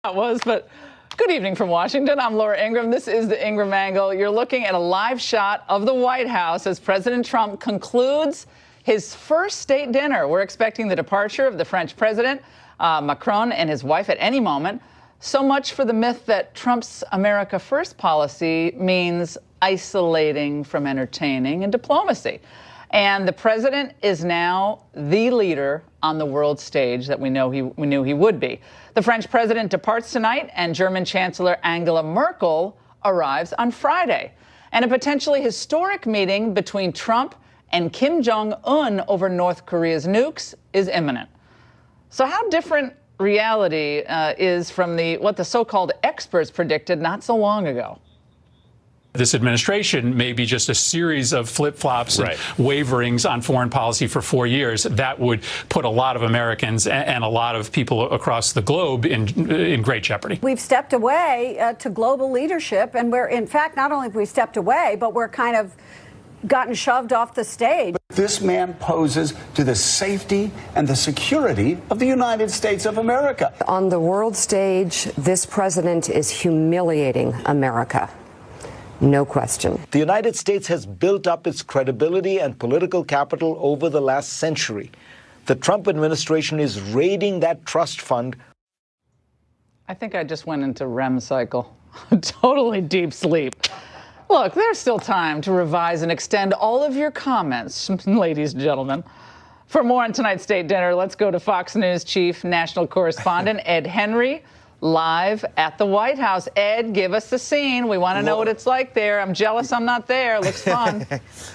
That was, but good evening from Washington. I'm Laura Ingraham. This is the Ingraham Angle. You're looking at a live shot of the White House as President Trump concludes his first state dinner. We're expecting the departure of the French president, Macron, and his wife at any moment. So much for the myth that Trump's America First policy means isolating from entertaining and diplomacy. And the president is now the leader on the world stage that we knew he would be. The French president departs tonight, and German Chancellor Angela Merkel arrives on Friday. And a potentially historic meeting between Trump and Kim Jong-un over North Korea's nukes is imminent. So how different reality is from what the so-called experts predicted not so long ago? This administration may be just a series of flip-flops and waverings on foreign policy for 4 years. That would put a lot of Americans and a lot of people across the globe in great jeopardy. We've stepped away to global leadership, and we're, in fact, not only have we stepped away, but we're kind of gotten shoved off the stage. This man poses to the safety and the security of the United States of America. On the world stage, this president is humiliating America. No question. The United States has built up its credibility and political capital over the last century. The Trump administration is raiding that trust fund. I think I just went into REM cycle. Totally deep sleep. Look, there's still time to revise and extend all of your comments, ladies and gentlemen. For more on tonight's state dinner, let's go to Fox News chief national correspondent Ed Henry, live at the White House. Ed, give us the scene. We want to know what it's like there. I'm jealous I'm not there. Looks fun.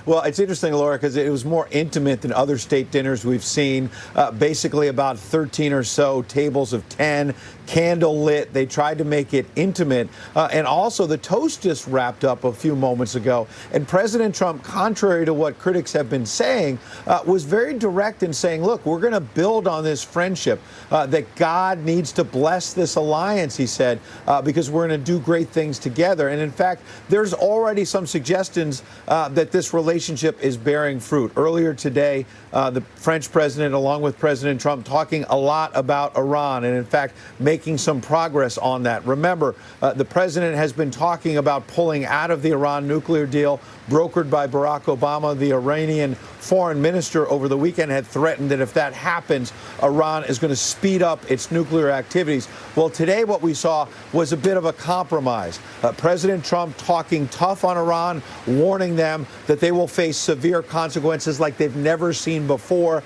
Well, it's interesting, Laura, because it was more intimate than other state dinners we've seen. Basically about 13 or so tables of 10, candle lit. They tried to make it intimate. And also the toast just wrapped up a few moments ago. And President Trump, contrary to what critics have been saying, was very direct in saying, look, we're going to build on this friendship, that God needs to bless this alliance, he said, because we're going to do great things together. And in fact, there's already some suggestions that this relationship is bearing fruit. Earlier today, the French president, along with President Trump, talking a lot about Iran and, in fact, making some progress on that. Remember, the president has been talking about pulling out of the Iran nuclear deal brokered by Barack Obama. The Iranian foreign minister over the weekend had threatened that if that happens, Iran is going to speed up its nuclear activities. Well, today what we saw was a bit of a compromise. President Trump talking tough on Iran, warning them that they will face severe consequences like they've never seen before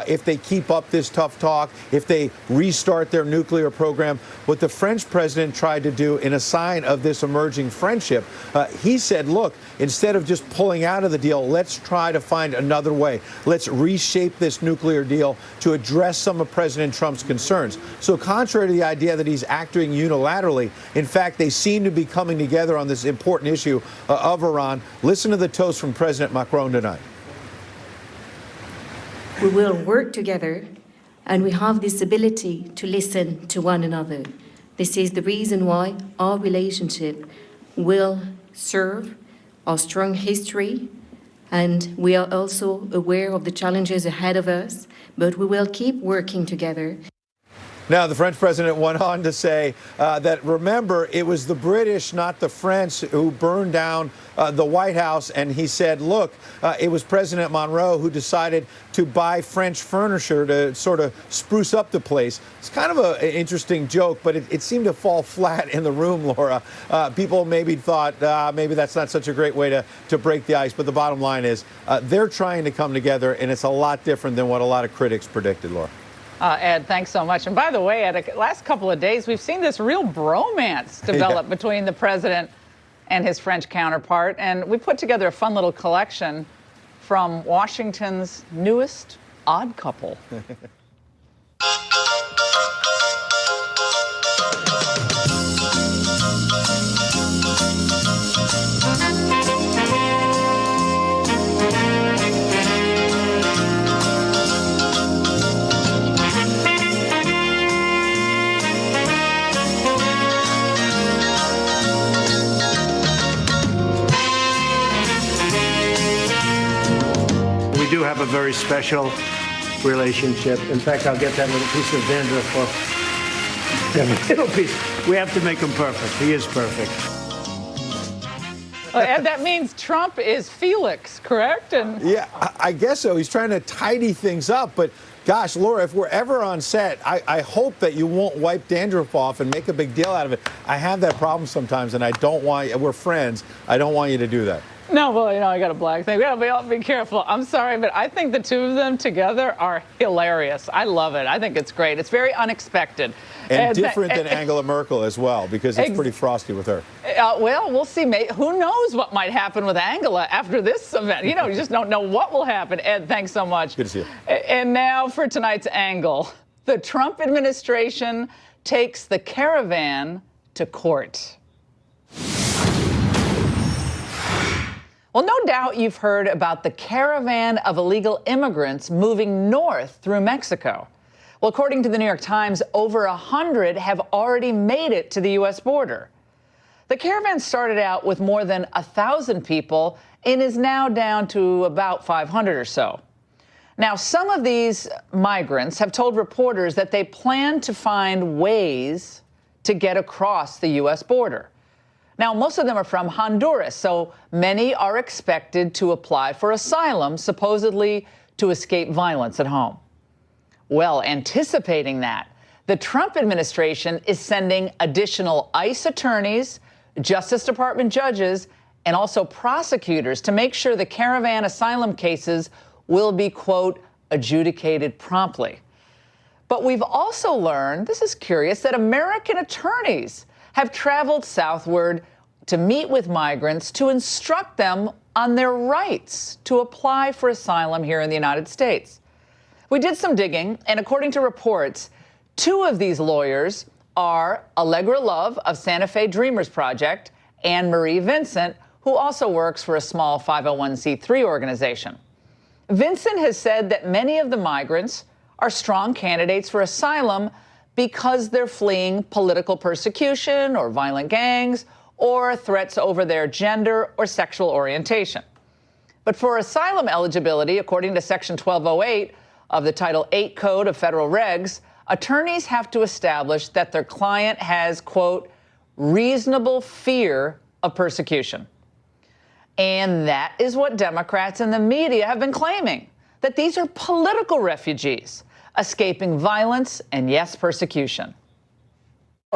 if they keep up this tough talk, if they restart their nuclear program. What the French president tried to do in a sign of this emerging friendship, he said, look, instead of just pulling out of the deal, let's try to find another way. Let's reshape this nuclear deal to address some of President Trump's concerns. So contrary to the idea that he's acting unilaterally, in fact, they seem to be coming together on this important issue of Iran. Listen to the toast from President Macron tonight. We will work together, and we have this ability to listen to one another. This is the reason why our relationship will serve our strong history, and we are also aware of the challenges ahead of us, but we will keep working together. Now, the French president went on to say that, remember, it was the British, not the French, who burned down the White House. And he said, look, it was President Monroe who decided to buy French furniture to sort of spruce up the place. It's kind of an interesting joke, but it seemed to fall flat in the room, Laura. People maybe thought maybe that's not such a great way to break the ice. But the bottom line is they're trying to come together, and it's a lot different than what a lot of critics predicted, Laura. Ed, thanks so much. And by the way, Ed, the last couple of days, we've seen this real bromance develop between the president and his French counterpart. And we put together a fun little collection from Washington's newest odd couple. We do have a very special relationship. In fact, I'll get that little piece of dandruff off. We have to make him perfect. He is perfect. And that means Trump is Felix, correct? And Yeah, I guess so. He's trying to tidy things up. But gosh, Laura, if we're ever on set, I hope that you won't wipe dandruff off and make a big deal out of it. I have that problem sometimes, and I don't want, we're friends, I don't want you to do that. no, well, I got a black thing. We gotta be careful. I'm sorry, but I think the two of them together are hilarious. I love it. I think it's great. It's very unexpected. And different than Angela Merkel as well, because it's pretty frosty with her. Well, we'll see. Who knows what might happen with Angela after this event? You just don't know what will happen. Ed, thanks so much. Good to see you. And now for tonight's angle. The Trump administration takes the caravan to court. Well, no doubt you've heard about the caravan of illegal immigrants moving north through Mexico. Well, according to the New York Times, over 100 have already made it to the U.S. border. The caravan started out with more than 1,000 people and is now down to about 500 or so. Now, some of these migrants have told reporters that they plan to find ways to get across the U.S. border. Now, most of them are from Honduras, so many are expected to apply for asylum, supposedly to escape violence at home. Well, anticipating that, the Trump administration is sending additional ICE attorneys, Justice Department judges, and also prosecutors to make sure the caravan asylum cases will be, quote, adjudicated promptly. But we've also learned, this is curious, that American attorneys have traveled southward to meet with migrants to instruct them on their rights to apply for asylum here in the United States. We did some digging, and according to reports, two of these lawyers are Allegra Love of Santa Fe Dreamers Project and Marie Vincent, who also works for a small 501c3 organization. Vincent has said that many of the migrants are strong candidates for asylum because they're fleeing political persecution or violent gangs or threats over their gender or sexual orientation. But for asylum eligibility, according to Section 1208 of the Title 8 Code of Federal Regs, attorneys have to establish that their client has, quote, reasonable fear of persecution. And that is what Democrats and the media have been claiming, that these are political refugees escaping violence and, yes, persecution.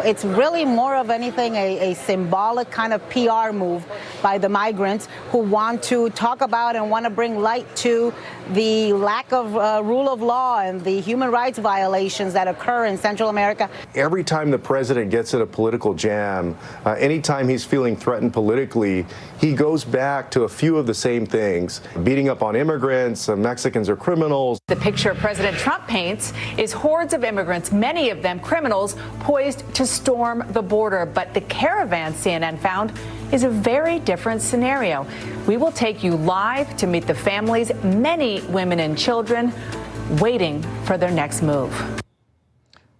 It's really more of anything a symbolic kind of PR move by the migrants who want to talk about and want to bring light to the lack of rule of law and the human rights violations that occur in Central America. Every time the president gets in a political jam, anytime he's feeling threatened politically, he goes back to a few of the same things. Beating up on immigrants, Mexicans are criminals. The picture President Trump paints is hordes of immigrants, many of them criminals, poised to storm the border. But the caravan, CNN found, is a very different scenario. We will take you live to meet the families, many women and children, waiting for their next move.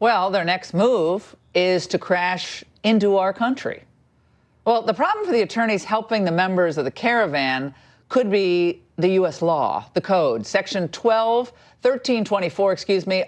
Well, their next move is to crash into our country. Well, the problem for the attorneys helping the members of the caravan could be the U.S. law, the code, Section 1324,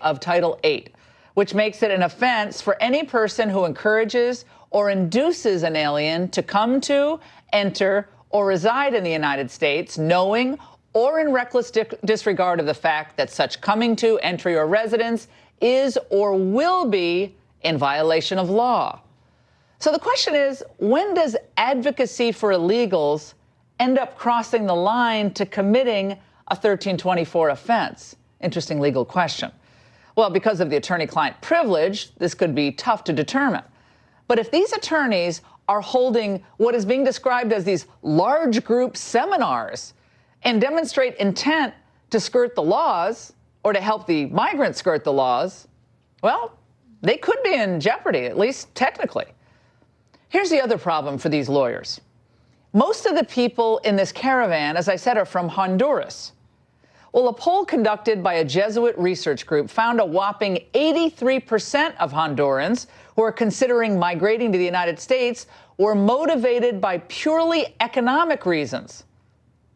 of Title 8, which makes it an offense for any person who encourages or induces an alien to come to, enter, or reside in the United States, knowing or in reckless disregard of the fact that such coming to, entry, or residence is or will be in violation of law. So the question is, when does advocacy for illegals end up crossing the line to committing a 1324 offense? Interesting legal question. Well, because of the attorney-client privilege, this could be tough to determine. But if these attorneys are holding what is being described as these large group seminars and demonstrate intent to skirt the laws or to help the migrants skirt the laws, well, they could be in jeopardy, at least technically. Here's the other problem for these lawyers. Most of the people in this caravan, as I said, are from Honduras. Well, a poll conducted by a Jesuit research group found a whopping 83% of Hondurans who are considering migrating to the United States were motivated by purely economic reasons.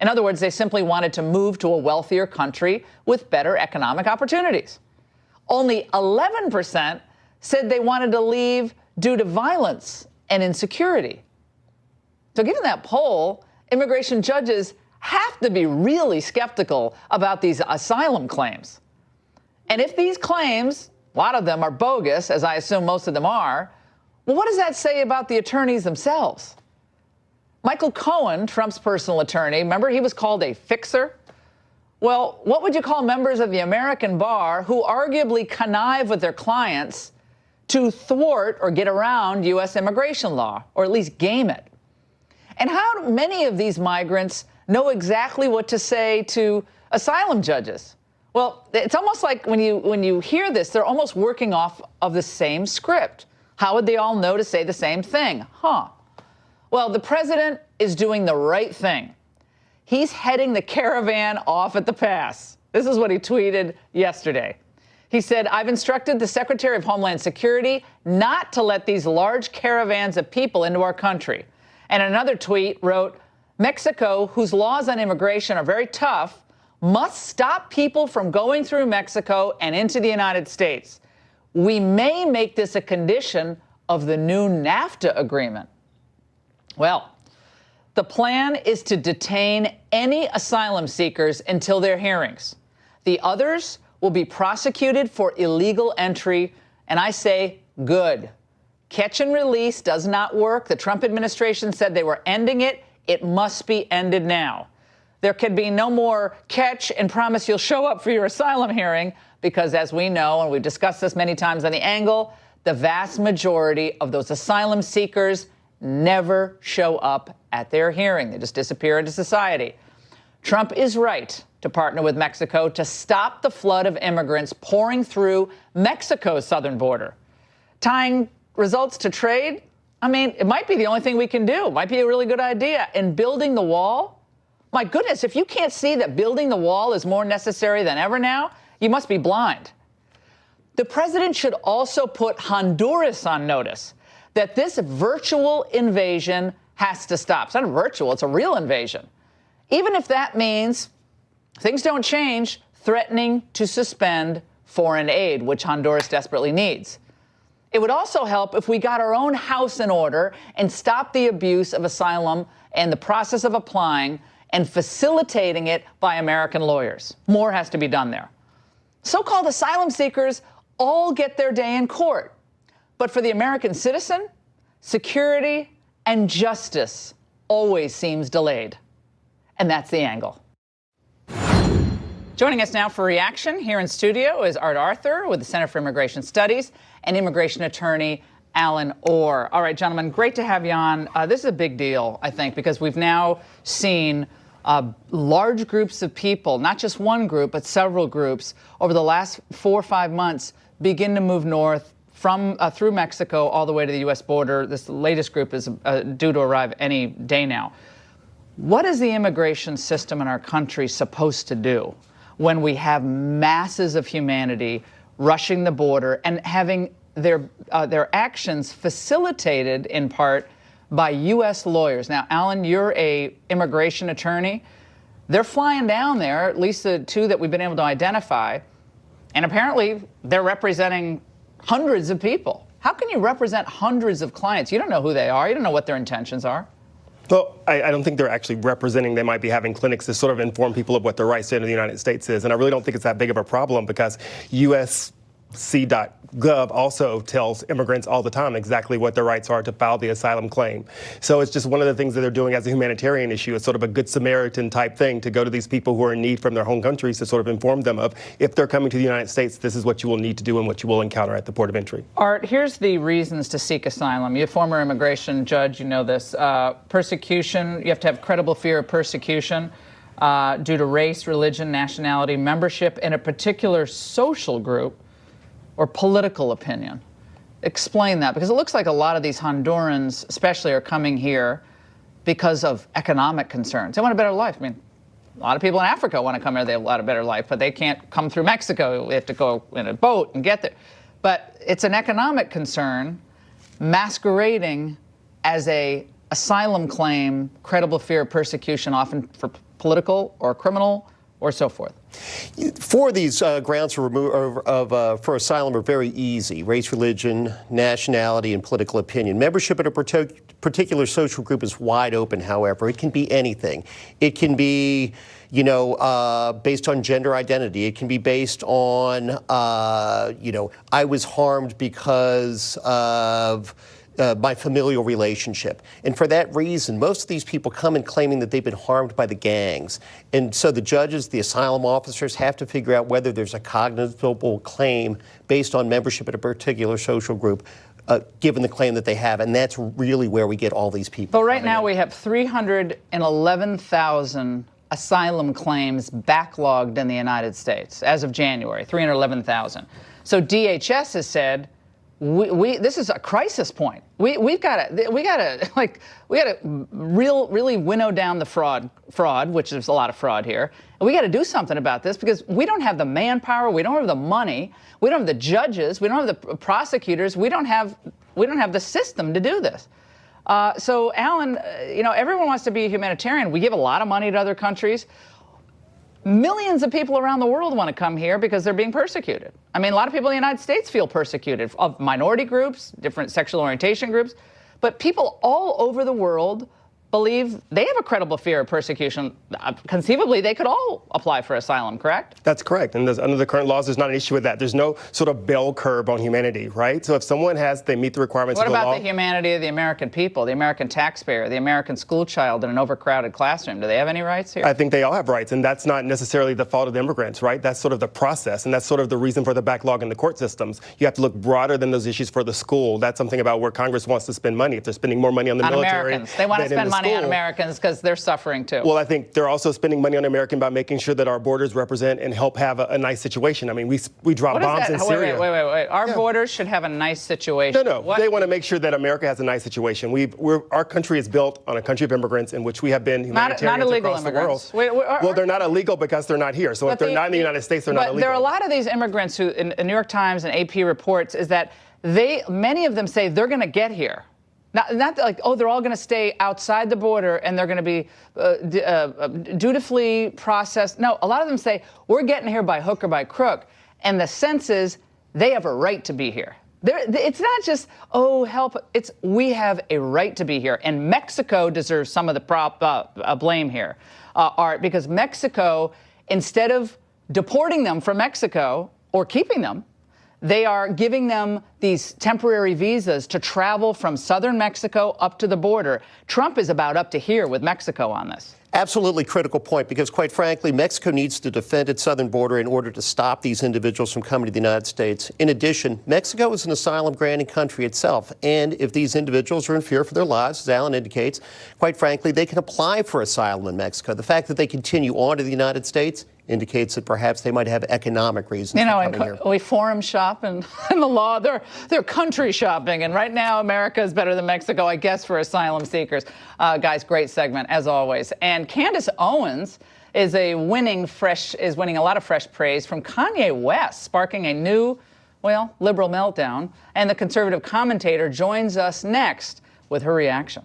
In other words, they simply wanted to move to a wealthier country with better economic opportunities. Only 11% said they wanted to leave due to violence and insecurity. So given that poll, immigration judges have to be really skeptical about these asylum claims. And if these claims, a lot of them are bogus, as I assume most of them are, well, what does that say about the attorneys themselves? Michael Cohen, Trump's personal attorney, remember he was called a fixer? Well, what would you call members of the American bar who arguably connive with their clients to thwart or get around U.S. immigration law, or at least game it? And how do many of these migrants know exactly what to say to asylum judges? Well, it's almost like when you hear this, they're almost working off of the same script. How would they all know to say the same thing? Well, the president is doing the right thing. He's heading the caravan off at the pass. This is what he tweeted yesterday. He said, I've instructed the Secretary of Homeland Security not to let these large caravans of people into our country. And another tweet wrote, Mexico, whose laws on immigration are very tough, must stop people from going through Mexico and into the United States. We may make this a condition of the new NAFTA agreement. Well, the plan is to detain any asylum seekers until their hearings. The others will be prosecuted for illegal entry, and I say good. Catch and release does not work. The Trump administration said they were ending it. It must be ended now. There can be no more catch and promise you'll show up for your asylum hearing because, as we know, and we've discussed this many times on The Angle, the vast majority of those asylum seekers never show up at their hearing. They just disappear into society. Trump is right to partner with Mexico to stop the flood of immigrants pouring through Mexico's southern border. Tying results to trade, I mean, it might be the only thing we can do. It might be a really good idea. And building the wall, my goodness, if you can't see that building the wall is more necessary than ever now, you must be blind. The president should also put Honduras on notice that this virtual invasion has to stop. It's not virtual, it's a real invasion. Even if that means things don't change, threatening to suspend foreign aid, which Honduras desperately needs. It would also help if we got our own house in order and stopped the abuse of asylum and the process of applying and facilitating it by American lawyers. More has to be done there. So-called asylum seekers all get their day in court. But for the American citizen, security and justice always seems delayed. And that's The Angle. Joining us now for reaction here in studio is Art Arthur with the Center for Immigration Studies and immigration attorney Alan Orr. All right, gentlemen, great to have you on. This is a big deal, I think, because we've now seen large groups of people, not just one group, but several groups, over the last 4 or 5 months begin to move north from through Mexico all the way to the U.S. border. This latest group is due to arrive any day now. What is the immigration system in our country supposed to do when we have masses of humanity rushing the border and having their actions facilitated in part by U.S. lawyers? Now, Alan, you're a immigration attorney. They're flying down there, at least the two that we've been able to identify, and apparently they're representing hundreds of people. How can you represent hundreds of clients? You don't know who they are. You don't know what their intentions are. Well, I don't think they're actually representing. They might be having clinics to sort of inform people of what the right state of the United States is. And I really don't think it's that big of a problem because USC.gov also tells immigrants all the time exactly what their rights are to file the asylum claim. So it's just one of the things that they're doing as a humanitarian issue. It's sort of a Good Samaritan type thing to go to these people who are in need from their home countries to sort of inform them of, if they're coming to the United States, this is what you will need to do and what you will encounter at the port of entry. Art, here's the reasons to seek asylum. You're a former immigration judge, you know this. Persecution, you have to have credible fear of persecution due to race, religion, nationality, membership in a particular social group, or political opinion. Explain that, because it looks like a lot of these Hondurans especially are coming here because of economic concerns. They want a better life. I mean, a lot of people in Africa want to come here, they want a better life, but they can't come through Mexico. They have to go in a boat and get there. But it's an economic concern masquerading as a asylum claim, credible fear of persecution, often for political or criminal or so forth? Four of these grounds for asylum are very easy: race, religion, nationality, and political opinion. Membership in a particular social group is wide open, however. It can be anything. It can be, based on gender identity. It can be based on, I was harmed because of my familial relationship. And for that reason, most of these people come in claiming that they've been harmed by the gangs. And so the judges, the asylum officers have to figure out whether there's a cognizable claim based on membership in a particular social group, given the claim that they have. And that's really where we get all these people. But right now we have 311,000 asylum claims backlogged in the United States as of January, 311,000. So DHS has said, this is a crisis point. We got to really winnow down the fraud, which there's a lot of fraud here. And we got to do something about this because we don't have the manpower, we don't have the money, we don't have the judges, we don't have the prosecutors, we don't have the system to do this. So Alan, everyone wants to be a humanitarian. We give a lot of money to other countries. Millions of people around the world want to come here because they're being persecuted. I mean, a lot of people in the United States feel persecuted, of minority groups, different sexual orientation groups, but people all over the world believe they have a credible fear of persecution. Conceivably, they could all apply for asylum, correct? That's correct. And under the current laws, there's not an issue with that. There's no sort of bell curve on humanity, right? So if someone they meet the requirements of the law. What about the humanity of the American people, the American taxpayer, the American school child in an overcrowded classroom? Do they have any rights here? I think they all have rights, and that's not necessarily the fault of the immigrants, right? That's sort of the process, and that's sort of the reason for the backlog in the court systems. You have to look broader than those issues for the school. That's something about where Congress wants to spend money. If they're spending more money on the military, Americans. They want to spend money on Americans because they're suffering too. Well, I think they're also spending money on American by making sure that our borders represent and help have a nice situation. I mean, we drop bombs in Syria. Wait. Our borders should have a nice situation. No. They want to make sure that America has a nice situation. Our country is built on a country of immigrants in which we have been humanitarians not illegal across immigrants. the world. Well, they're not illegal because they're not here. So if they're not in the United States, they're not illegal. There are a lot of these immigrants who, in New York Times and AP reports, is that many of them say they're going to get here. Not like, they're all going to stay outside the border and they're going to be dutifully processed. No, a lot of them say, we're getting here by hook or by crook. And the sense is they have a right to be here. It's not just, help. It's we have a right to be here. And Mexico deserves some of the blame here, Art, because Mexico, instead of deporting them from Mexico or keeping them, they are giving them these temporary visas to travel from southern Mexico up to the border. Trump is about up to here with Mexico on this. Absolutely critical point, because quite frankly, Mexico needs to defend its southern border in order to stop these individuals from coming to the United States. In addition, Mexico is an asylum granting country itself. And if these individuals are in fear for their lives, as Alan indicates, quite frankly, they can apply for asylum in Mexico. The fact that they continue on to the United States indicates that perhaps they might have economic reasons for coming here. We forum shop in the law. They're country shopping. And right now, America is better than Mexico, I guess, for asylum seekers. Guys, great segment, as always. And Candace Owens is winning a lot of fresh praise from Kanye West, sparking a new, liberal meltdown. And the conservative commentator joins us next with her reaction.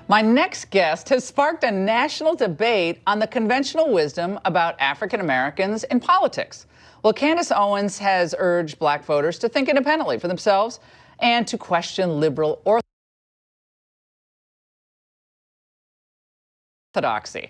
My next guest has sparked a national debate on the conventional wisdom about African Americans in politics. Well, Candace Owens has urged black voters to think independently for themselves and to question liberal orthodoxy.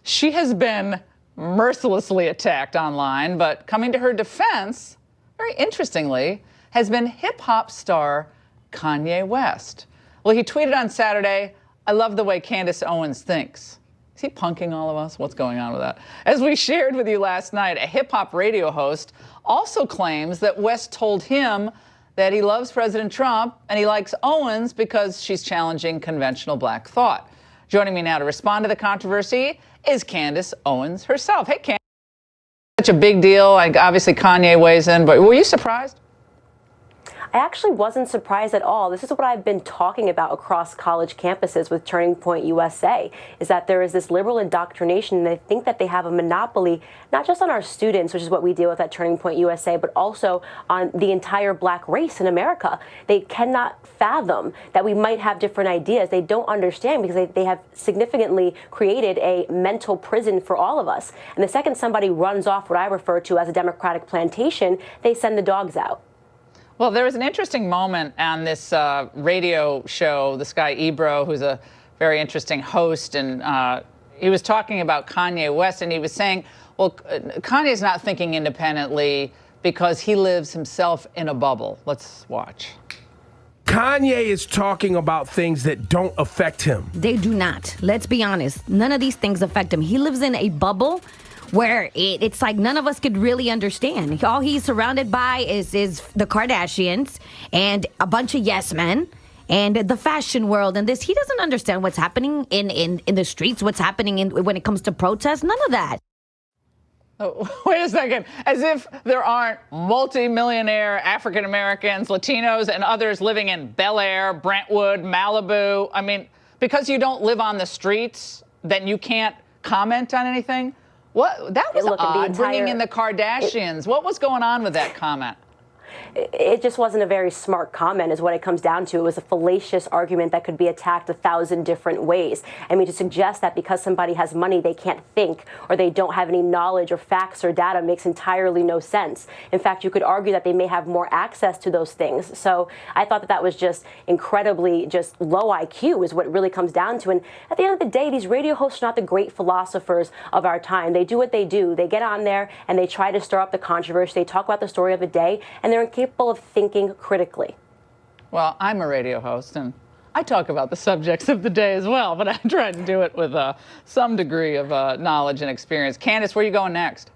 She has been mercilessly attacked online, but coming to her defense, very interestingly, has been hip-hop star Kanye West. Well, he tweeted on Saturday, "I love the way Candace Owens thinks." Is he punking all of us? What's going on with that? As we shared with you last night, a hip-hop radio host also claims that West told him that he loves President Trump and he likes Owens because she's challenging conventional black thought. Joining me now to respond to the controversy is Candace Owens herself. Hey, Candace. Such a big deal. Obviously, Kanye weighs in, but were you surprised? I actually wasn't surprised at all. This is what I've been talking about across college campuses with Turning Point USA, is that there is this liberal indoctrination, and they think that they have a monopoly, not just on our students, which is what we deal with at Turning Point USA, but also on the entire black race in America. They cannot fathom that we might have different ideas. They don't understand because they have significantly created a mental prison for all of us. And the second somebody runs off what I refer to as a Democratic plantation, they send the dogs out. Well, there was an interesting moment on this radio show, this guy Ebro, who's a very interesting host, and he was talking about Kanye West, and he was saying, well, Kanye's not thinking independently because he lives himself in a bubble. Let's watch. Kanye is talking about things that don't affect him. They do not. Let's be honest. None of these things affect him. He lives in a bubble where it's like none of us could really understand. All he's surrounded by is the Kardashians and a bunch of yes men and the fashion world and this. He doesn't understand what's happening in the streets, what's happening when it comes to protests, none of that. Oh, wait a second. As if there aren't multi-millionaire African Americans, Latinos, and others living in Bel Air, Brentwood, Malibu. I mean, because you don't live on the streets, then you can't comment on anything? What? That was odd, bringing in the Kardashians. What was going on with that comment? It just wasn't a very smart comment is what it comes down to. It was a fallacious argument that could be attacked 1,000 different ways. I mean, to suggest that because somebody has money, they can't think or they don't have any knowledge or facts or data makes entirely no sense. In fact, you could argue that they may have more access to those things. So I thought that was just incredibly just low IQ is what it really comes down to. And at the end of the day, these radio hosts are not the great philosophers of our time. They do what they do. They get on there and they try to stir up the controversy. They talk about the story of the day, and they're incapable of thinking critically. Well, I'm a radio host, and I talk about the subjects of the day as well, but I try to do it with some degree of knowledge and experience. Candace, where are you going next?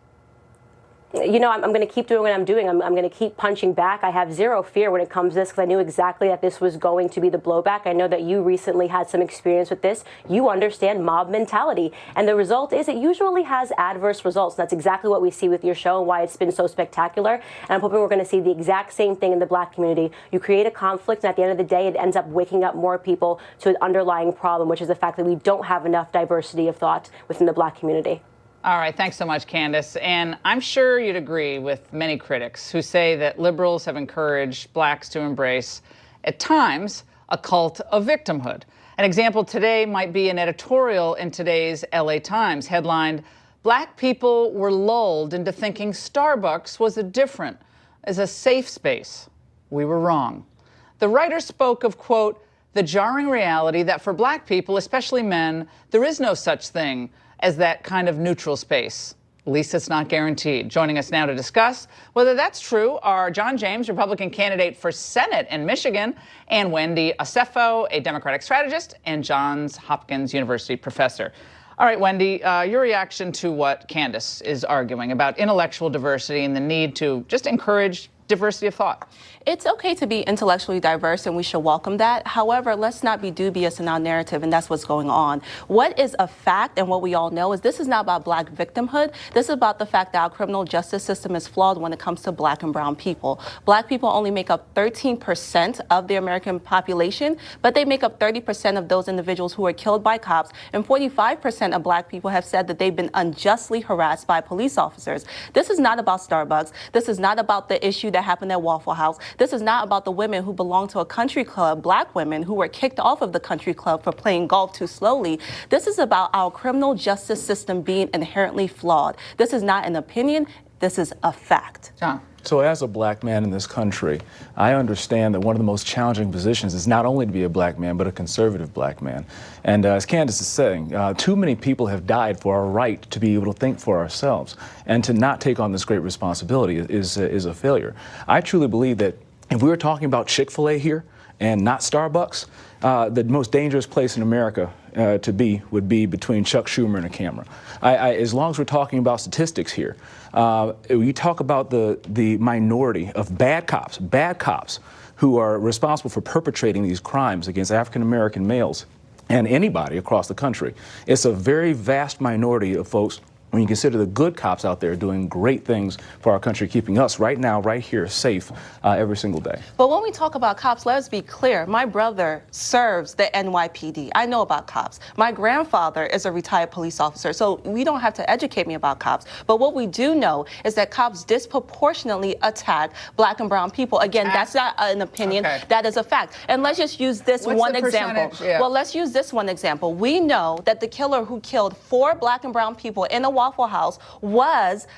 You know, I'm going to keep doing what I'm doing. I'm going to keep punching back. I have zero fear when it comes to this because I knew exactly that this was going to be the blowback. I know that you recently had some experience with this. You understand mob mentality. And the result is it usually has adverse results. That's exactly what we see with your show and why it's been so spectacular. And I'm hoping we're going to see the exact same thing in the black community. You create a conflict, and at the end of the day, it ends up waking up more people to an underlying problem, which is the fact that we don't have enough diversity of thought within the black community. All right, thanks so much, Candace. And I'm sure you'd agree with many critics who say that liberals have encouraged blacks to embrace, at times, a cult of victimhood. An example today might be an editorial in today's LA Times headlined, "Black people were lulled into thinking Starbucks was as a safe space. We were wrong." The writer spoke of, quote, "the jarring reality that for black people, especially men, there is no such thing as that kind of neutral space. At least it's not guaranteed." Joining us now to discuss whether that's true are John James, Republican candidate for Senate in Michigan, and Wendy Acefo, a Democratic strategist and Johns Hopkins University professor. All right, Wendy, your reaction to what Candace is arguing about intellectual diversity and the need to just encourage diversity of thought. It's okay to be intellectually diverse, and we should welcome that. However, let's not be dubious in our narrative, and that's what's going on. What is a fact, and what we all know, is this is not about black victimhood. This is about the fact that our criminal justice system is flawed when it comes to black and brown people. Black people only make up 13% of the American population, but they make up 30% of those individuals who are killed by cops, and 45% of black people have said that they've been unjustly harassed by police officers. This is not about Starbucks. This is not about the issue that happened at Waffle House. This is not about the women who belong to a country club, black women who were kicked off of the country club for playing golf too slowly. This is about our criminal justice system being inherently flawed. This is not an opinion. This is a fact. John. So as a black man in this country, I understand that one of the most challenging positions is not only to be a black man, but a conservative black man. And as Candace is saying, too many people have died for our right to be able to think for ourselves. And to not take on this great responsibility is a failure. I truly believe that if we were talking about Chick-fil-A here and not Starbucks, the most dangerous place in America to be would be between Chuck Schumer and a camera. As long as we're talking about statistics here, you talk about the minority of bad cops who are responsible for perpetrating these crimes against African-American males and anybody across the country. It's a very vast minority of folks when you consider the good cops out there doing great things for our country, keeping us right now, right here, safe every single day. But when we talk about cops, let's be clear. My brother serves the NYPD. I know about cops. My grandfather is a retired police officer, so we don't have to educate me about cops. But what we do know is that cops disproportionately attack black and brown people. Again, that's not an opinion. Okay. That is a fact. And let's just use this What's one the example. percentage? Yeah. Well, let's use this one example. We know that the killer who killed 4 black and brown people in a Waffle House was,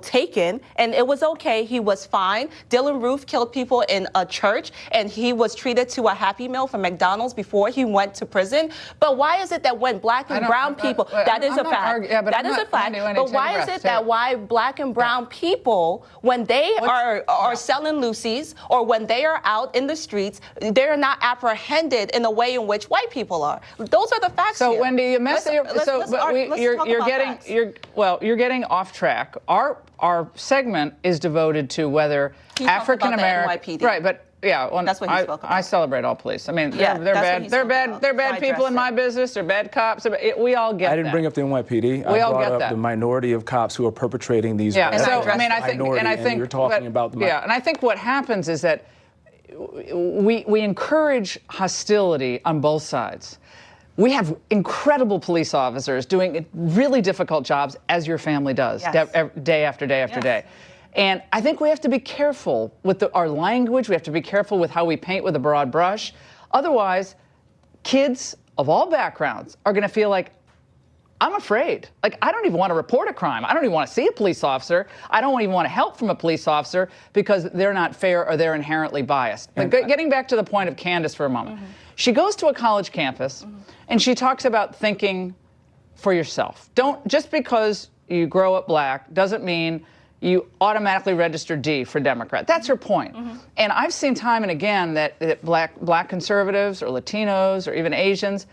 taken, and it was okay. He was fine. Dylan Roof killed people in a church, and he was treated to a Happy Meal from McDonald's before he went to prison. But why is it that when black and brown people, that is a fact. That is a fact. But why is it that why black and brown people, when they are selling loosies or when they are out in the streets, they're not apprehended in the way in which white people are? Those are the facts. So here. Wendy, you're getting off track. Our segment is devoted to whether African American, right? But that's what he spoke about. I celebrate all police. I mean, they're bad. They're bad people in my business. They're bad cops. We all get that. I didn't bring up the NYPD. We I all brought get up that. the minority of cops who are perpetrating these. Yeah. So I mean, I think you're talking about the. Yeah, and I think what happens is that we encourage hostility on both sides. We have incredible police officers doing really difficult jobs, as your family does, day after day after day. And I think we have to be careful with our language. We have to be careful with how we paint with a broad brush. Otherwise, kids of all backgrounds are going to feel like, I'm afraid. Like, I don't even want to report a crime. I don't even want to see a police officer. I don't even want to help from a police officer because they're not fair or they're inherently biased. But getting back to the point of Candace for a moment. She goes to a college campus and she talks about thinking for yourself. Just because you grow up black doesn't mean you automatically register D for Democrat. That's her point. And I've seen time and again that black conservatives or Latinos or even Asians,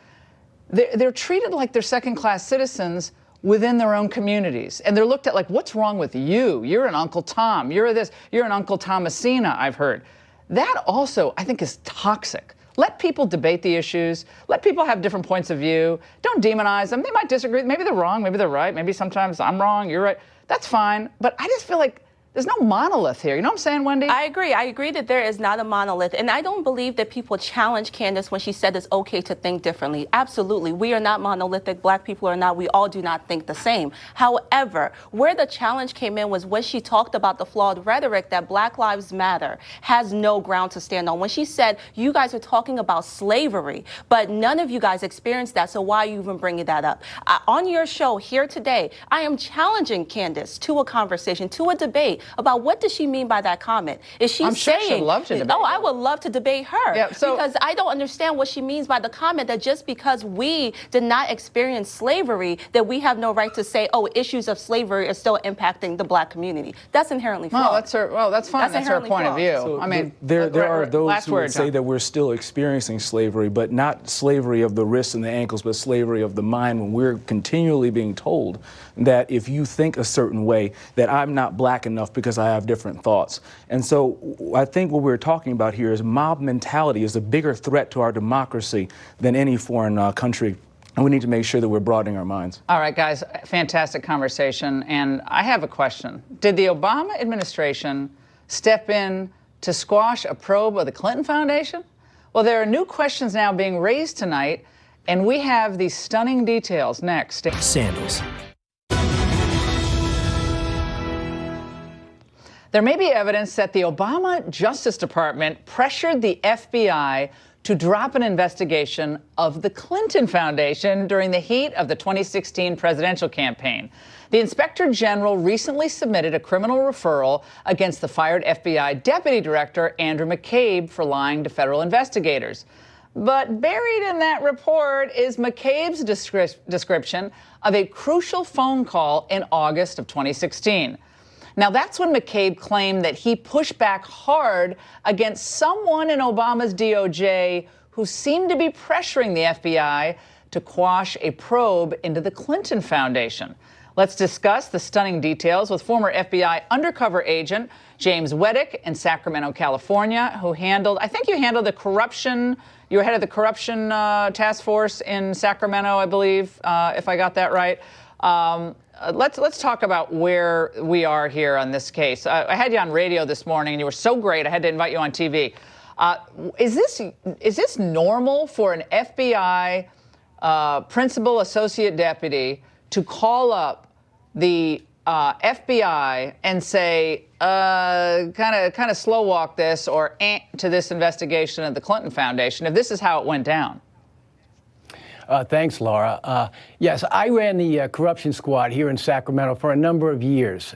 they're treated like they're second-class citizens within their own communities. And they're looked at like, what's wrong with you? You're an Uncle Tom. You're an Uncle Thomasina, I've heard. That also, I think, is toxic. Let people debate the issues. Let people have different points of view. Don't demonize them. They might disagree. Maybe they're wrong. Maybe they're right. Maybe sometimes I'm wrong. You're right. That's fine. But I just feel like there's no monolith here. You know what I'm saying, Wendy? I agree. I agree that there is not a monolith. And I don't believe that people challenge Candace when she said it's okay to think differently. Absolutely. We are not monolithic. Black people are not. We all do not think the same. However, where the challenge came in was when she talked about the flawed rhetoric that Black Lives Matter has no ground to stand on. When she said, you guys are talking about slavery, but none of you guys experienced that, so why are you even bringing that up? On your show here today, I am challenging Candace to a conversation, to a debate about what does she mean by that comment. Is she I'm saying, sure she'd love to debate I would love to debate her. Yeah, because I don't understand what she means by the comment that just because we did not experience slavery, that we have no right to say, issues of slavery are still impacting the black community. That's inherently flawed. That's fine. That's her point of view. So I mean, there are those who would say that we're still experiencing slavery, but not slavery of the wrists and the ankles, but slavery of the mind, when we're continually being told that if you think a certain way, that I'm not black enough because I have different thoughts. And so I think what we're talking about here is mob mentality is a bigger threat to our democracy than any foreign country. And we need to make sure that we're broadening our minds. All right, guys, fantastic conversation. And I have a question. Did the Obama administration step in to squash a probe of the Clinton Foundation? Well, there are new questions now being raised tonight, and we have these stunning details next. Sandals. There may be evidence that the Obama Justice Department pressured the FBI to drop an investigation of the Clinton Foundation during the heat of the 2016 presidential campaign. The Inspector General recently submitted a criminal referral against the fired FBI Deputy Director Andrew McCabe for lying to federal investigators. But buried in that report is McCabe's description of a crucial phone call in August of 2016. Now, that's when McCabe claimed that he pushed back hard against someone in Obama's DOJ who seemed to be pressuring the FBI to quash a probe into the Clinton Foundation. Let's discuss the stunning details with former FBI undercover agent James Weddick in Sacramento, California, who handled the corruption. You were head of the corruption task force in Sacramento, I believe, if I got that right. let's talk about where we are here on this case. I had you on radio this morning, and you were so great. I had to invite you on TV. Is this normal for an FBI principal associate deputy to call up the FBI and say, kind of slow walk this or to this investigation of the Clinton Foundation, if this is how it went down? Thanks, Laura. Yes, I ran the corruption squad here in Sacramento for a number of years.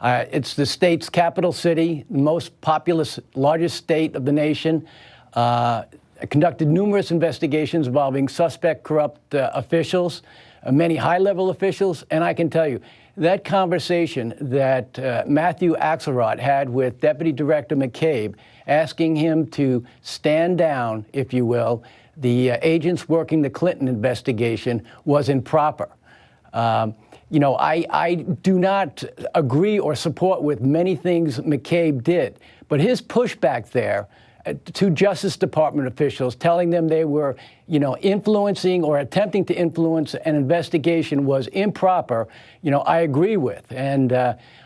It's the state's capital city, most populous, largest state of the nation. I conducted numerous investigations involving suspect corrupt officials, many high-level officials, and I can tell you, that conversation that Matthew Axelrod had with Deputy Director McCabe, asking him to stand down, if you will, the agents working the Clinton investigation, was improper. You know, I do not agree or support with many things McCabe did, but his pushback there to Justice Department officials, telling them they were, you know, influencing or attempting to influence an investigation was improper, you know, I agree with. And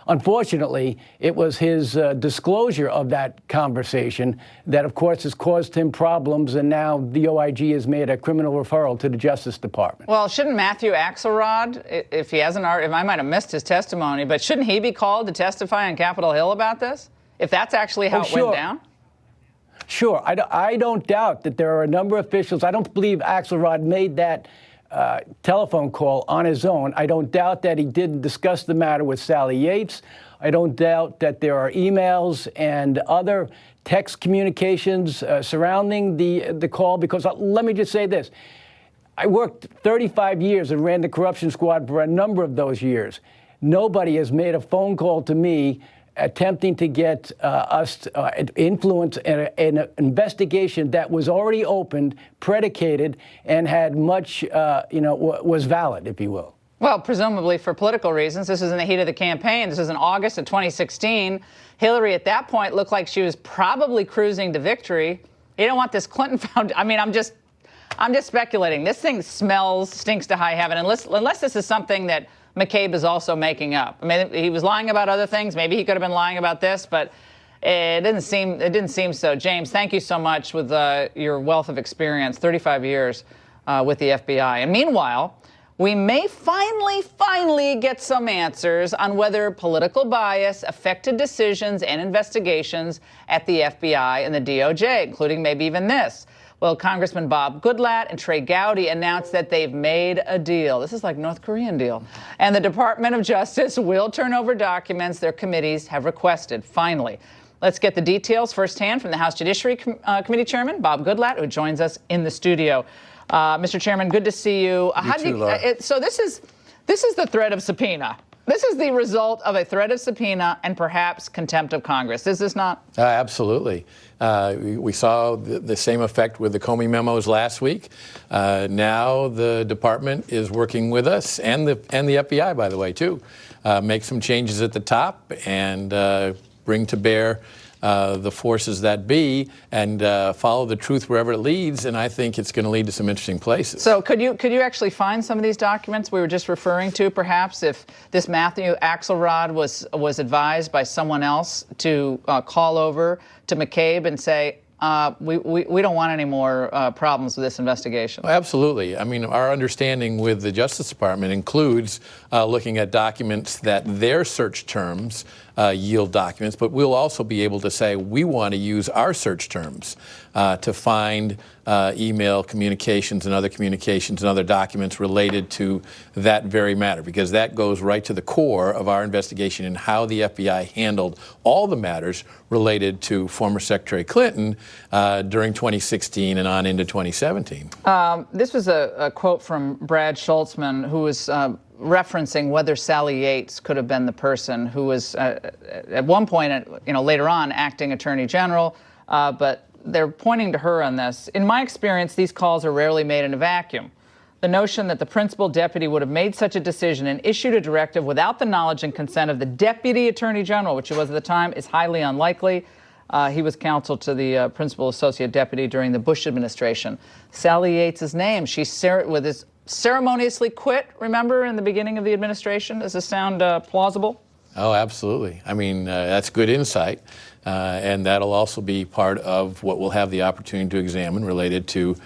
unfortunately, it was his disclosure of that conversation that, of course, has caused him problems, and now the OIG has made a criminal referral to the Justice Department. Well, shouldn't Matthew Axelrod, if he hasn't already, if I might have missed his testimony, but shouldn't he be called to testify on Capitol Hill about this, if that's actually how it went down? Sure. I don't doubt that there are a number of officials. I don't believe Axelrod made that telephone call on his own. I don't doubt that he didn't discuss the matter with Sally Yates. I don't doubt that there are emails and other text communications surrounding the call, because let me just say this. I worked 35 years and ran the corruption squad for a number of those years. Nobody has made a phone call to me attempting to get us influence an investigation that was already opened, predicated, and had much, was valid, if you will. Well, presumably for political reasons. This is in the heat of the campaign. This is in August of 2016. Hillary, at that point, looked like she was probably cruising to victory. You don't want this Clinton Foundation. I mean, I'm just speculating. This thing stinks to high heaven, unless this is something that McCabe is also making up. I mean, he was lying about other things. Maybe he could have been lying about this, but it didn't seem so. James, thank you so much with your wealth of experience, 35 years with the FBI. And meanwhile, we may finally get some answers on whether political bias affected decisions and investigations at the FBI and the DOJ, including maybe even this. Well, Congressman Bob Goodlatte and Trey Gowdy announced that they've made a deal. This is like North Korean deal. And the Department of Justice will turn over documents their committees have requested, finally. Let's get the details firsthand from the House Judiciary Committee Chairman, Bob Goodlatte, who joins us in the studio. Mr. Chairman, good to see you. So this is the threat of subpoena. This is the result of a threat of subpoena and perhaps contempt of Congress. Is this not? Absolutely. We saw the same effect with the Comey memos last week. Now the department is working with us and the FBI, by the way, too. Make some changes at the top and bring to bear the forces that be and follow the truth wherever it leads, and I think it's going to lead to some interesting places. So could you actually find some of these documents we were just referring to, perhaps, if this Matthew Axelrod was advised by someone else to call over to McCabe and say, we don't want any more problems with this investigation? Well, absolutely. I mean, our understanding with the Justice Department includes looking at documents that their search terms yield documents, but we'll also be able to say we want to use our search terms to find email communications and other documents related to that very matter, because that goes right to the core of our investigation and how the FBI handled all the matters related to former Secretary Clinton during 2016 and on into 2017. This was a quote from Brad Schultzman, who was referencing whether Sally Yates could have been the person who was at one point, later on, acting Attorney General, but they're pointing to her on this. In my experience, these calls are rarely made in a vacuum. The notion that the principal deputy would have made such a decision and issued a directive without the knowledge and consent of the Deputy Attorney General, which he was at the time, is highly unlikely. He was counsel to the principal associate deputy during the Bush administration. Sally Yates' name, she shared with his ceremoniously quit, remember, in the beginning of the administration? Does this sound plausible? Oh, absolutely. I mean, that's good insight. And that'll also be part of what we'll have the opportunity to examine related to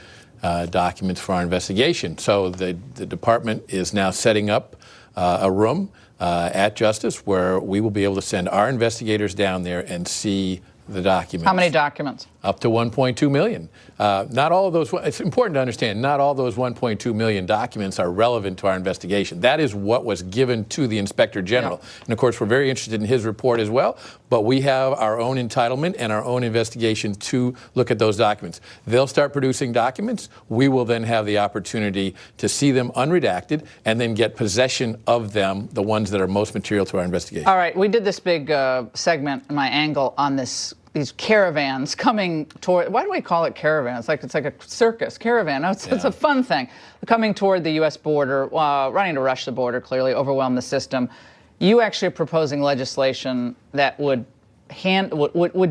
documents for our investigation. So the department is now setting up a room at Justice where we will be able to send our investigators down there and see the documents. How many documents? Up to 1.2 million. Not all of those, it's important to understand, not all those 1.2 million documents are relevant to our investigation. That is what was given to the Inspector General. Yeah. And of course, we're very interested in his report as well, but we have our own entitlement and our own investigation to look at those documents. They'll start producing documents. We will then have the opportunity to see them unredacted and then get possession of them, the ones that are most material to our investigation. All right, we did this big segment, my angle on these caravans coming toward, why do we call it caravans? It's like a circus caravan. No, it's a fun thing. Coming toward the U.S. border, running to rush the border, clearly overwhelm the system. You actually are proposing legislation that would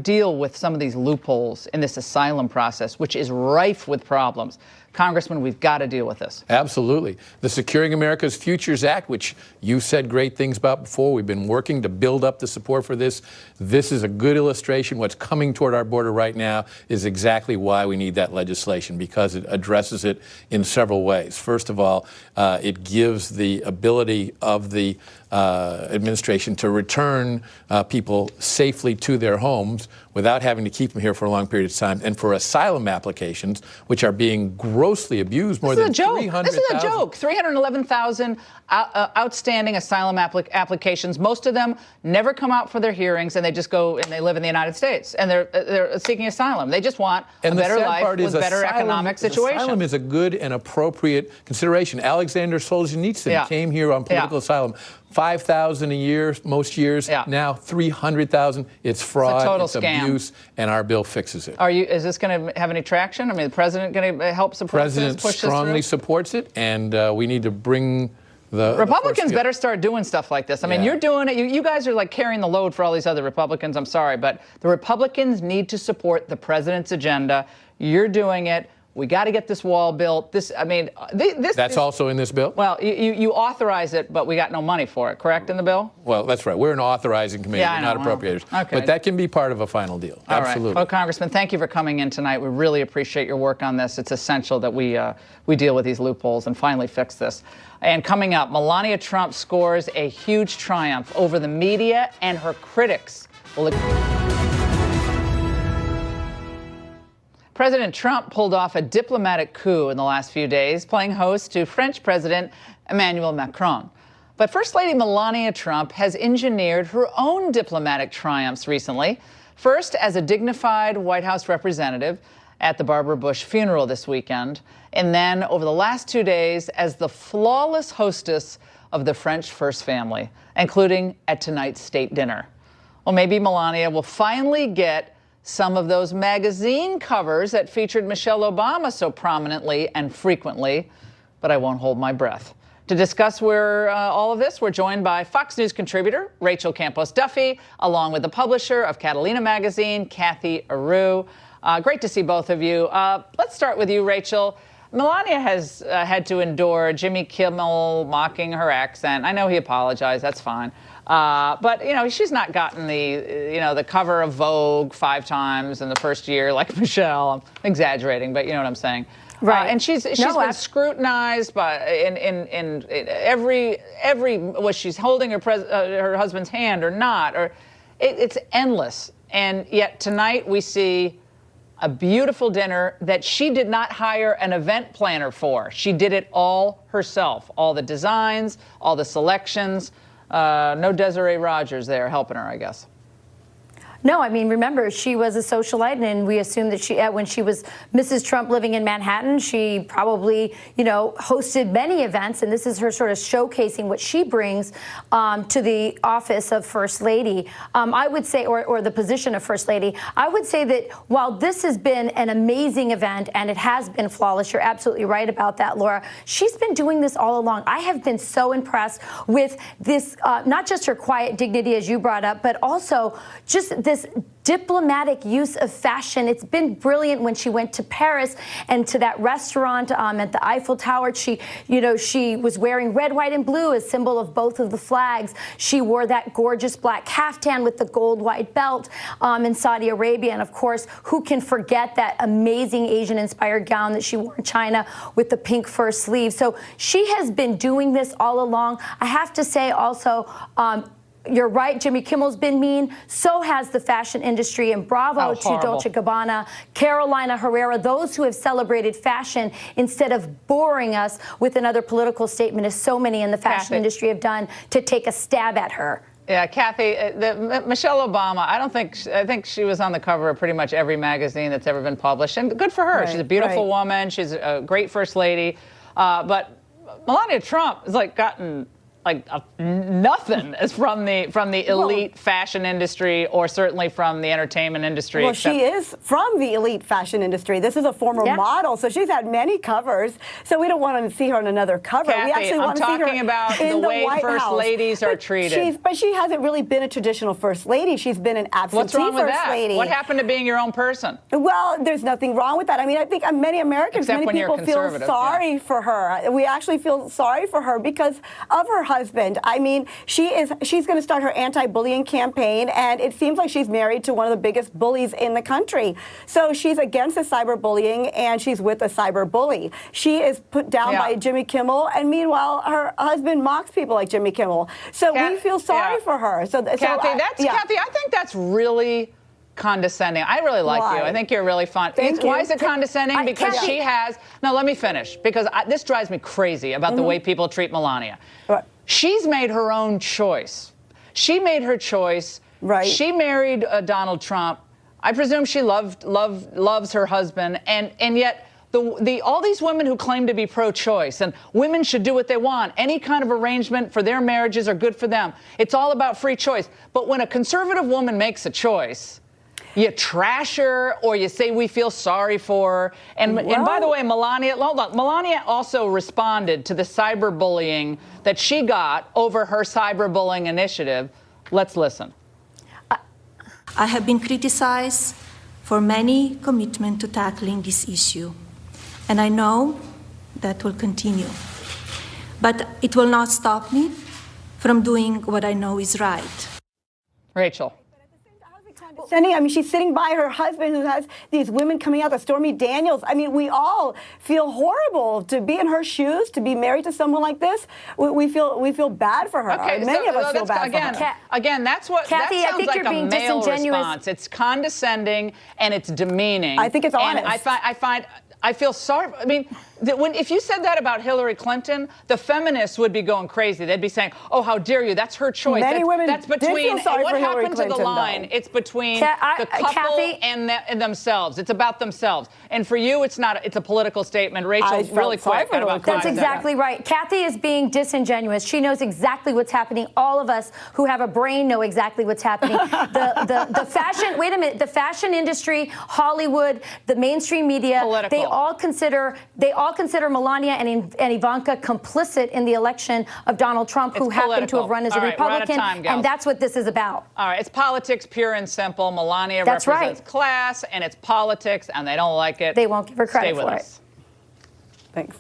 deal with some of these loopholes in this asylum process, which is rife with problems. Congressman, we've got to deal with this. Absolutely. The Securing America's Futures Act, which you said great things about before, we've been working to build up the support for this. This is a good illustration. What's coming toward our border right now is exactly why we need that legislation, because it addresses it in several ways. First of all, it gives the ability of the administration to return people safely to their homes without having to keep them here for a long period of time. And for asylum applications, which are being grossly abused, more than 300,000. This is a joke. 311,000 outstanding asylum applications. Most of them never come out for their hearings, and they just go and they live in the United States, and they're seeking asylum. They just want a better life with better economic situation. Asylum is a good and appropriate consideration. Alexander Solzhenitsyn came here on political asylum. 5,000 a year, most years. Now 300,000. It's fraud. It's a total it's scam. Abuse, and our bill fixes it. Is this going to have any traction? I mean, the president going to help support this? President strongly supports it, and we need to bring the Republicans better start doing stuff like this. I mean, you're doing it. You guys are like carrying the load for all these other Republicans. I'm sorry, but the Republicans need to support the president's agenda. You're doing it. We got to get this wall built. That's also in this bill? Well, you authorize it, but we got no money for it, correct, in the bill? Well, that's right. We're an authorizing committee. We're not appropriators. Okay. But that can be part of a final deal. All Absolutely. Right. Well, Congressman, thank you for coming in tonight. We really appreciate your work on this. It's essential that we deal with these loopholes and finally fix this. And coming up, Melania Trump scores a huge triumph over the media and her critics. President Trump pulled off a diplomatic coup in the last few days, playing host to French President Emmanuel Macron. But First Lady Melania Trump has engineered her own diplomatic triumphs recently. First, as a dignified White House representative at the Barbara Bush funeral this weekend, and then over the last 2 days as the flawless hostess of the French First Family, including at tonight's state dinner. Well, maybe Melania will finally get some of those magazine covers that featured Michelle Obama so prominently and frequently, but I won't hold my breath. To discuss all of this, we're joined by Fox News contributor Rachel Campos Duffy, along with the publisher of Catalina Magazine, Kathy Aru. Great to see both of you. Let's start with you, Rachel. Melania has had to endure Jimmy Kimmel mocking her accent. I know he apologized. That's fine. But, she's not gotten the cover of Vogue 5 times in the first year like Michelle. I'm exaggerating, but you know what I'm saying. Right. And she's been scrutinized by in every was she's holding her husband's hand or not, or it's endless. And yet tonight we see a beautiful dinner that she did not hire an event planner for. She did it all herself. All the designs, all the selections. No Desiree Rogers there helping her, I guess. No, I mean, remember, she was a socialite, and we assume that when she was Mrs. Trump living in Manhattan, she probably, hosted many events, and this is her sort of showcasing what she brings to the office of First Lady. I would say, or the position of First Lady, I would say that while this has been an amazing event, and it has been flawless, you're absolutely right about that, Laura, she's been doing this all along. I have been so impressed with this, not just her quiet dignity, as you brought up, but also just this this diplomatic use of fashion. It's been brilliant when she went to Paris and to that restaurant at the Eiffel Tower. She was wearing red, white, and blue as symbol of both of the flags. She wore that gorgeous black caftan with the gold white belt in Saudi Arabia. And of course, who can forget that amazing Asian-inspired gown that she wore in China with the pink fur sleeve? So she has been doing this all along. I have to say also, you're right, Jimmy Kimmel's been mean. So has the fashion industry. And bravo to Dolce & Gabbana, Carolina Herrera, those who have celebrated fashion instead of boring us with another political statement, as so many in the fashion industry have done, to take a stab at her. Yeah, Kathy, Michelle Obama, I think she was on the cover of pretty much every magazine that's ever been published. And good for her. Right, she's a beautiful woman. She's a great first lady. But Melania Trump has gotten nothing is from the elite fashion industry, or certainly from the entertainment industry. Well, she is from the elite fashion industry. This is a former model, so she's had many covers. So we don't want to see her on another cover. Kathy, we actually want to see her talking about in the way White first House. ladies are treated. But she hasn't really been a traditional first lady. She's been an absentee What's wrong with first that? lady. What happened to being your own person? Well, there's nothing wrong with that. I mean, I think many Americans, Except many when people you're feel conservative, sorry for her. We actually feel sorry for her because of her husband. I mean, she's going to start her anti-bullying campaign, and it seems like she's married to one of the biggest bullies in the country. So she's against the cyberbullying, and she's with a cyberbully. She is put down by Jimmy Kimmel, and meanwhile, her husband mocks people like Jimmy Kimmel. So we feel sorry for her. Kathy, Kathy, I think that's really condescending. I really like you. I think you're really fun. Why is it condescending? Because she has... No, let me finish. Because this drives me crazy about the way people treat Melania. She's made her own choice. She made her choice. Right. She married Donald Trump. I presume she loves her husband, and yet all these women who claim to be pro-choice and women should do what they want, any kind of arrangement for their marriages are good for them. It's all about free choice. But when a conservative woman makes a choice, you trash her or you say we feel sorry for her. And by the way, Melania also responded to the cyberbullying that she got over her cyberbullying initiative. Let's listen. I have been criticized for many commitment to tackling this issue, and I know that will continue. But it will not stop me from doing what I know is right. Rachel. I mean, she's sitting by her husband who has these women coming out, the Stormy Daniels. I mean, we all feel horrible to be in her shoes, to be married to someone like this. We feel bad for her. Okay, Many of us feel bad for her. Again, that's what Kathy, that sounds I think like you're a being male disingenuous. response. It's condescending and it's demeaning. I think it's honest. And I feel sorry. I mean, if you said that about Hillary Clinton, the feminists would be going crazy. They'd be saying, "Oh, how dare you? That's her choice." Many women that's between. did feel sorry what for Hillary happened Clinton, to the line? though. It's between the couple and themselves. It's about themselves. And for you, it's not. It's a political statement. Rachel, really quick. That's exactly right. Kathy is being disingenuous. She knows exactly what's happening. All of us who have a brain know exactly what's happening. The fashion. Wait a minute. The fashion industry, Hollywood, the mainstream media, they all consider Melania and Ivanka complicit in the election of Donald Trump, who happened to have run as a Republican, and that's what this is about. All right, it's politics pure and simple. Melania represents class, and it's politics, and they don't like it. They won't give her credit for it. Thanks.